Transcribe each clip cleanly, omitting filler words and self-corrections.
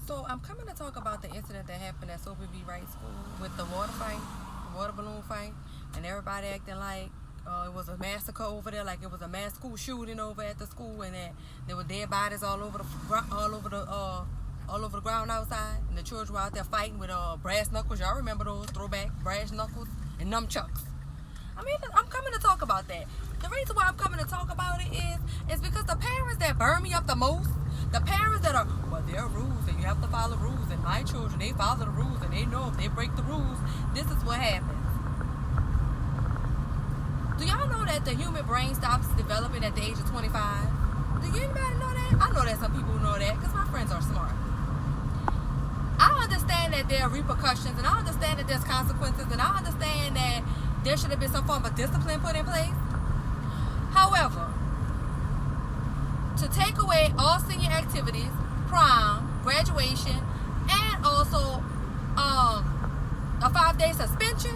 So I'm coming to talk about the incident that happened at Sophie V. Wright School with the water fight, the water balloon fight, and everybody acting like it was a massacre over there, like it was a mass school shooting over at the school, and that there were dead bodies all over the ground outside, and the children were out there fighting with brass knuckles. Y'all remember those throwback brass knuckles and nunchucks? I mean, I'm coming to talk about that. The reason why I'm coming to talk about it is because the parents that burn me up the most, the parents that are, well, there are rules and you have to follow rules, and my children, they follow the rules and they know if they break the rules, this is what happens. Do y'all know that the human brain stops developing at the age of 25? Do anybody know that? I know that some people know that because my friends are smart. I understand that there are repercussions, and I understand that there's consequences, and I understand that there should have been some form of discipline put in place. However, to take away all senior activities, prom, graduation, and also a 5-day suspension,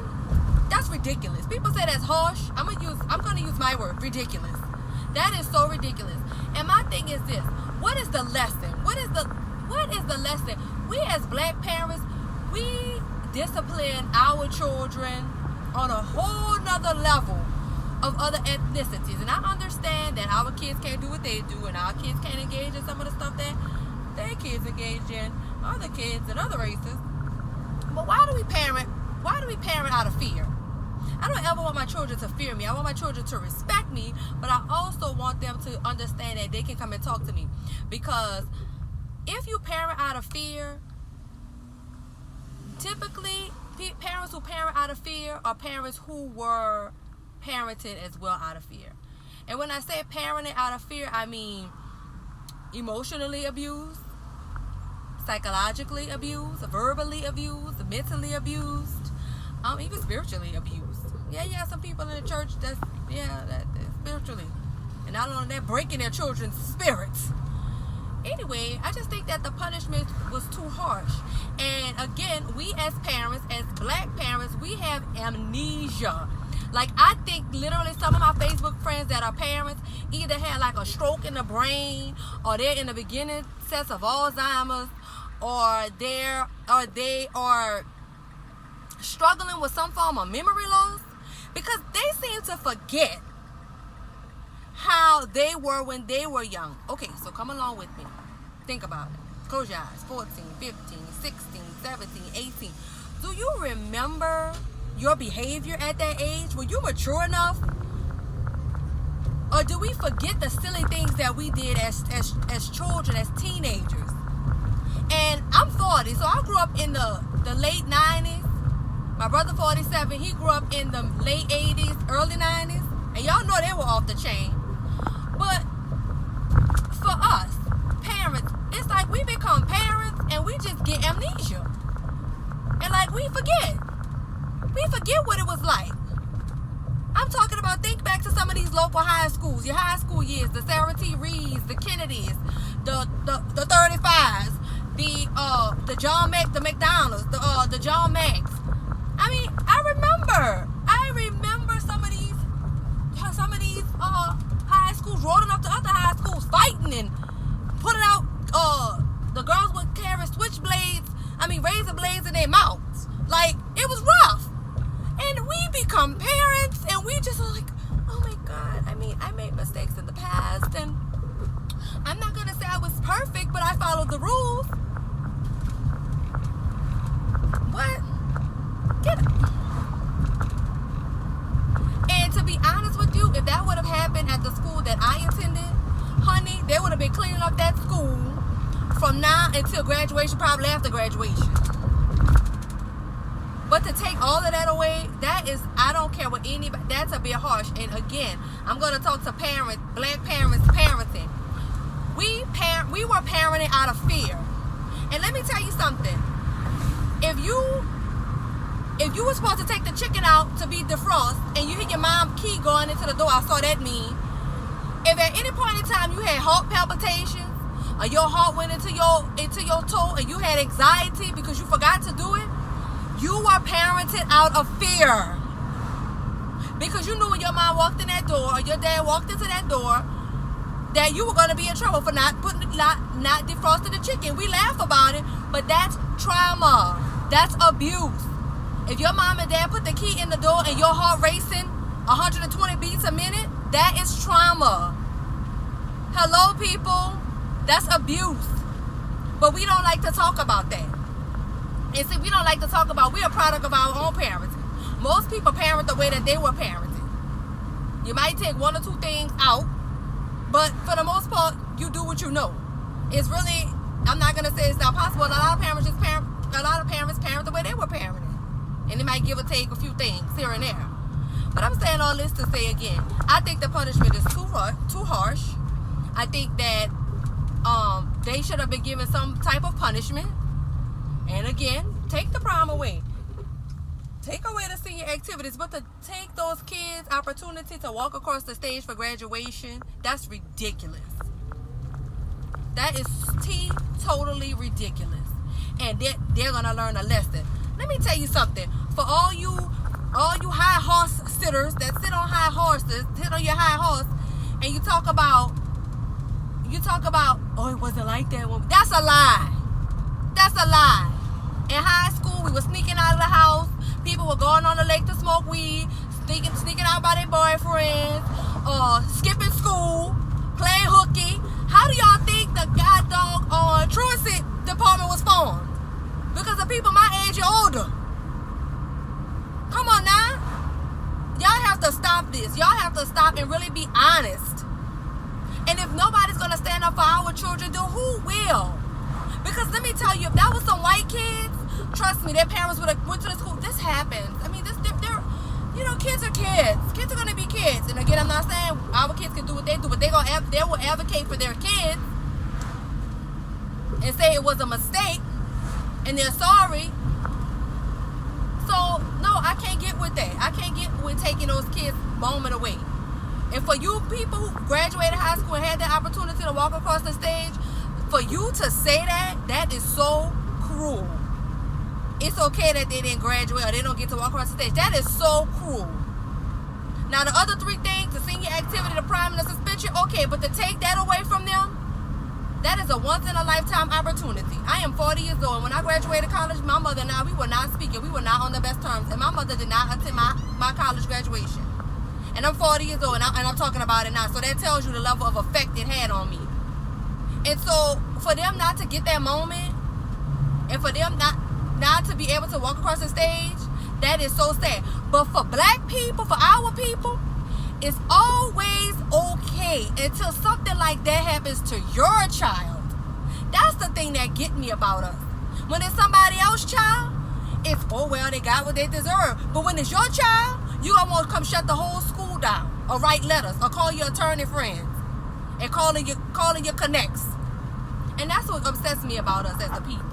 that's ridiculous. People say that's harsh. I'm gonna use my word, ridiculous. That is so ridiculous. And my thing is this: what is the lesson? What is the lesson? We as black parents, we discipline our children on a whole nother level of other ethnicities. And I understand that our kids can't do what they do, and our kids can't engage in some of the stuff that their kids engage in, other kids and other races. But why do we parent out of fear? I don't ever want my children to fear me. I want my children to respect me, but I also want them to understand that they can come and talk to me. Because if you parent out of fear, typically parents who parent out of fear are parents who were parented as well out of fear. And when I say parenting out of fear, I mean emotionally abused, psychologically abused, verbally abused, mentally abused, even spiritually abused. Yeah, some people in the church that's spiritually, and not only that, breaking their children's spirits. Anyway, I just think that the punishment was too harsh. And again, we as parents, as black parents, we have amnesia. Like, I think literally some of my Facebook friends that are parents either had like a stroke in the brain, or they're in the beginning steps of Alzheimer's, or they are struggling with some form of memory loss, because they seem to forget how they were when they were young. Okay, so come along with me. Think about it. Close your eyes. 14, 15, 16, 17, 18. Do you remember your behavior at that age? Were you mature enough? Or do we forget the silly things that we did as children, as teenagers? And I'm 40, so I grew up in the late 90s. My brother 47, he grew up in the late 80s, early 90s. And y'all know they were off the chain. But for us, parents, it's like we become parents and we just get amnesia. And like we forget. We forget what it was like. I'm talking about, think back to some of these local high schools, your high school years, the Sarah T. Reeds, the Kennedys, the 35s, the John Mack, the McDonald's, the John Macks. I mean, I remember some of these high schools rolling up to other high schools, fighting and putting out the girls would carry razor blades in their mouths. Like, it was rough. And we become parents and we just are like, oh my God, I mean, I made mistakes in the past, and I'm not gonna say I was perfect, but I followed the rules. What? Get it. And to be honest with you, if that would have happened at the school that I attended, honey, they would have been cleaning up that school from now until graduation, probably after graduation. But to take all of that away, that is, I don't care what anybody, that's a bit harsh. And again, I'm going to talk to parents, black parents, parenting. We were parenting out of fear. And let me tell you something. If you were supposed to take the chicken out to be defrost and you hit your mom's key going into the door, I saw that meme. If at any point in time you had heart palpitations, or your heart went into your toe and you had anxiety because you forgot to do it, you were parented out of fear. Because you knew when your mom walked in that door or your dad walked into that door that you were going to be in trouble for not defrosting the chicken. We laugh about it. But that's trauma. That's abuse. If your mom and dad put the key in the door and your heart racing 120 beats a minute, that is trauma. Hello, people. That's abuse. But we don't like to talk about that. And see, we don't like to talk about, we're a product of our own parenting. Most people parent the way that they were parented. You might take one or two things out, but for the most part, you do what you know. It's really, I'm not going to say it's not possible. A lot of parents parent the way they were parented. And they might give or take a few things here and there. But I'm saying all this to say again, I think the punishment is too harsh. I think that they should have been given some type of punishment. And again, take the prom away. Take away the senior activities, but to take those kids' opportunity to walk across the stage for graduation, that's ridiculous. That is totally ridiculous. And they're gonna learn a lesson. Let me tell you something. For all you high horse sitters that sit on high horses, sit on your high horse, and you talk about, oh, it wasn't like that one. That's a lie. That's a lie. In high school, we were sneaking out of the house. People were going on the lake to smoke weed, sneaking out by their boyfriends, skipping school, playing hooky. How do y'all think the truancy department was formed? Because of people my age or older. Come on now. Y'all have to stop this. Y'all have to stop and really be honest. And if nobody's going to stand up for our children, then who will? Because let me tell you, if that was some white kids, trust me, their parents would have went to the school. This happens. I mean, kids are kids. Kids are going to be kids. And again, I'm not saying our kids can do what they do, but they will advocate for their kids and say it was a mistake and they're sorry. So, no, I can't get with that. I can't get with taking those kids' moment away. And for you people who graduated high school and had that opportunity to walk across the stage, for you to say that is so cruel. It's okay that they didn't graduate or they don't get to walk across the stage. That is so cruel. Now, the other three things, the senior activity, the prom, and the suspension, okay, but to take that away from them, that is a once-in-a-lifetime opportunity. I am 40 years old. When I graduated college, my mother and I, we were not speaking. We were not on the best terms. And my mother did not attend my college graduation. And I'm 40 years old, and I'm talking about it now. So that tells you the level of effect it had on me. And so for them not to get that moment, and for them not to be able to walk across the stage, that is so sad. But for black people, for our people, it's always okay until something like that happens to your child. That's the thing that get me about us. When it's somebody else's child, it's, oh, well, they got what they deserve. But when it's your child, you almost come shut the whole school down, or write letters, or call your attorney friends, and calling your connects. And that's what upsets me about us as a people.